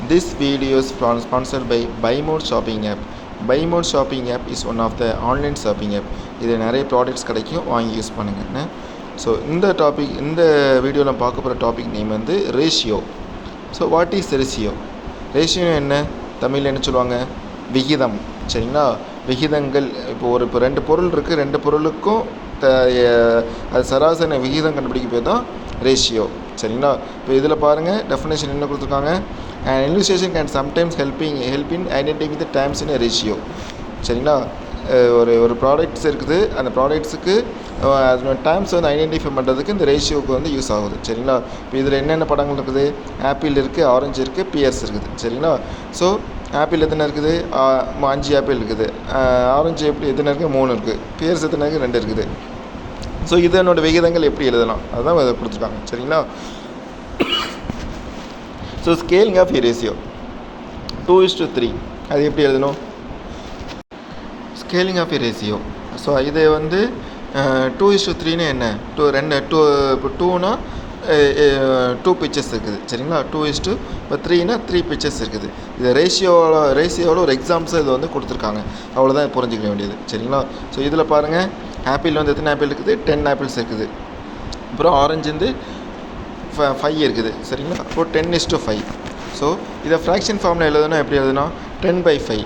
This video is sponsored by Buy More Shopping app. Buy More Shopping app is one of the online shopping app. இதில் நிறைய products கிடைக்கும், வாங்கி use பண்ணுங்கன்னு. So இந்த வீடியோவில் பார்க்க போகிற டாபிக் நேம் வந்து ratio. So what is ratio? Ratio என்ன, தமிழில் என்ன சொல்லுவாங்க? விகிதம். சரிங்களா? விகிதங்கள். இப்போ ரெண்டு பொருள் இருக்குது, ரெண்டு பொருளுக்கும் அது சராசரி விகிதம் கண்டுபிடிக்க பேர் தான் ரேஷியோ. சரிங்களா? இப்போ இதில் பாருங்கள், டெஃபினேஷன் என்ன கொடுத்துருக்காங்க. An illustration can sometimes help in identifying the terms in a ratio. சரிங்களா? ஒரு ப்ராடக்ட்ஸ் இருக்குது, அந்த ப்ராடக்ட்ஸுக்கு அதோட டேர்ம்ஸ் வந்து ஐடென்டிஃபை பண்ணுறதுக்கு இந்த ரேஷியோவுக்கு வந்து யூஸ் ஆகுது. சரிங்களா? இப்போ இதில் என்னென்ன படங்கள் இருக்குது? ஆப்பிள் இருக்குது, ஆரஞ்சு இருக்குது, பியர்ஸ் இருக்குது. சரிங்களா? ஸோ ஆப்பிள் எத்தனை இருக்குது? 5 ஆப்பிள் இருக்குது. ஆரஞ்சு எப்படி எத்தனை இருக்குது? 3 இருக்குது. பியர்ஸ் எத்தனை இருக்குது? 2 இருக்குது. ஸோ இதனோட விகிதங்கள் எப்படி எழுதலாம் அதுதான் அதை கொடுத்துருக்காங்க. சரிங்களா? ஸோ ஸ்கேலிங் ஆஃப் ரேஷியோ 2:3 அது எப்படி எழுதணும்? Scaling of ratio. ஸோ இதை வந்து 2:3ன்னு என்ன? இப்போ 2னா 2 பிக்சர்ஸ் இருக்குது. சரிங்களா? 2:3னா 3 பிக்சர்ஸ் இருக்குது. இது ரேஷியோவில் ஒரு எக்ஸாம்ஸ் இது வந்து கொடுத்துருக்காங்க. அவ்வளோதான் புரிஞ்சிக்க வேண்டியது. சரிங்களா? ஸோ இதில் பாருங்கள், ஆப்பிள் வந்து எத்தனை ஆப்பிள் இருக்குது? 10 ஆப்பிள்ஸ் இருக்குது. அப்புறம் ஆரஞ்சு வந்து 5 இருக்குது. சரிங்களா? அப்போ 10:5. ஸோ இதை ஃப்ராக்ஷன் ஃபார்மில் எழுதுனா எப்படி எழுதுனா? 10/5.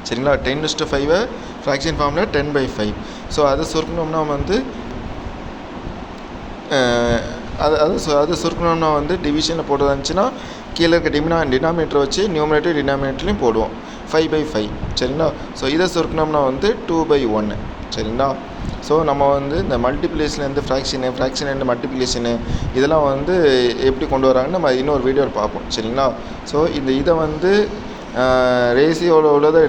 சரிங்களா? 10:5 ஃப்ராக்ஷன் ஃபார்மில் 10/5. ஸோ அதை சுருக்கணும்னா வந்து அது சுருக்கணும்னா வந்து டிவிஷனில் போடுறதா இருந்துச்சுன்னா கீழே இருக்க டினாமினேட்டரை வச்சு நியூமரேட்டர் டினாமினேட்டர்லையும் போடுவோம் 5/5. சரிங்களா? ஸோ இதை சுருக்கணும்னா வந்து 2/1. சரிங்களா? ஸோ நம்ம வந்து இந்த மல்டிப்ளிகேஷன்லேருந்து ஃப்ராக்ஷன் மல்டிப்ளிகேஷனு இதெல்லாம் வந்து எப்படி கொண்டு வராங்கன்னு நம்ம இன்னொரு வீடியோவில் பார்ப்போம். சரிங்களா? ஸோ இதை வந்து ரேஷியோவில் உள்ளதை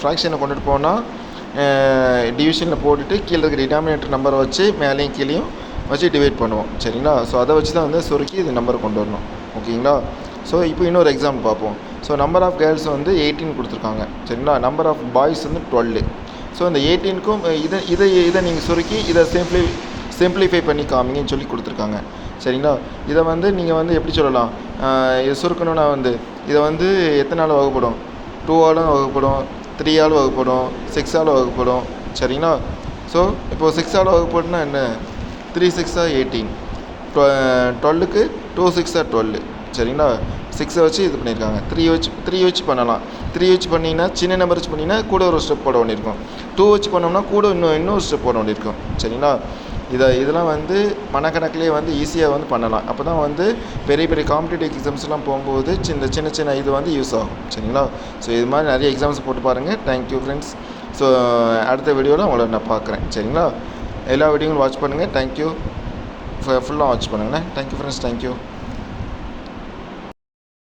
ஃப்ராக்ஷனை கொண்டுட்டு போனால் டிவிஷனில் போட்டுட்டு கீழே இருக்க டினாமினேட்டர் நம்பரை வச்சு மேலேயும் கீழேயும் வச்சு டிவைட் பண்ணுவோம். சரிங்களா? ஸோ அதை வச்சு தான் வந்து சுருக்கி இது நம்பர் கொண்டு வரணும். ஓகேங்களா? ஸோ இப்போ இன்னொரு எக்ஸாம்பிள் பார்ப்போம். ஸோ நம்பர் ஆஃப் கேர்ள்ஸ் வந்து 18 கொடுத்துருக்காங்க. சரிங்களா? நம்பர் ஆஃப் பாய்ஸ் வந்து 12. ஸோ இந்த 18க்கும் இதை நீங்கள் சுருக்கி இதை சிம்பிளிஃபை பண்ணி காமிங்கன்னு சொல்லி கொடுத்துருக்காங்க. சரிங்களா? இதை வந்து நீங்கள் வந்து எப்படி சொல்லலாம்? இதை சுருக்கணுன்னா வந்து இதை வந்து எத்தனால வகுப்படும்? 2ஆலும் வகுப்படும், 3ஆலும் வகுப்படும், 6ஆல் வகுப்படும். சரிங்களா? ஸோ இப்போது 6ஆல் வகுப்படுனா என்ன? 3 6 18. 12க்கு 2 6 12. சரிங்களா? 6 வச்சு இது பண்ணியிருக்காங்க. 3 வச்சு பண்ணலாம். 3 வச்சு பண்ணிங்கன்னா சின்ன நம்பர் வச்சு பண்ணிங்கன்னா கூட ஒரு ஸ்டெப் போட வேண்டியிருக்கும். 2 வச்சு பண்ணோம்னா கூட இன்னொரு ஸ்டெப் போட வேண்டியிருக்கும். சரிங்களா? இதெல்லாம் வந்து மனக்கணக்கிலே வந்து ஈஸியாக வந்து பண்ணலாம். அப்போ தான் வந்து பெரிய காம்படிட்டிவ் எக்ஸாம்ஸ்லாம் போகும்போது சின்ன இது வந்து யூஸ் ஆகும். சரிங்களா? ஸோ இது மாதிரி நிறைய எக்ஸாம்ஸ் போட்டு பாருங்கள். Thank you friends. ஸோ அடுத்த வீடியோவில் உங்களை நான் பார்க்குறேன். சரிங்களா? எல்லா வீடியோவும் வாட்ச் பண்ணுங்கள். தேங்க்யூ. ஃபுல்லாக வாட்ச் பண்ணுங்கண்ணே. Thank you friends. தேங்க்யூ.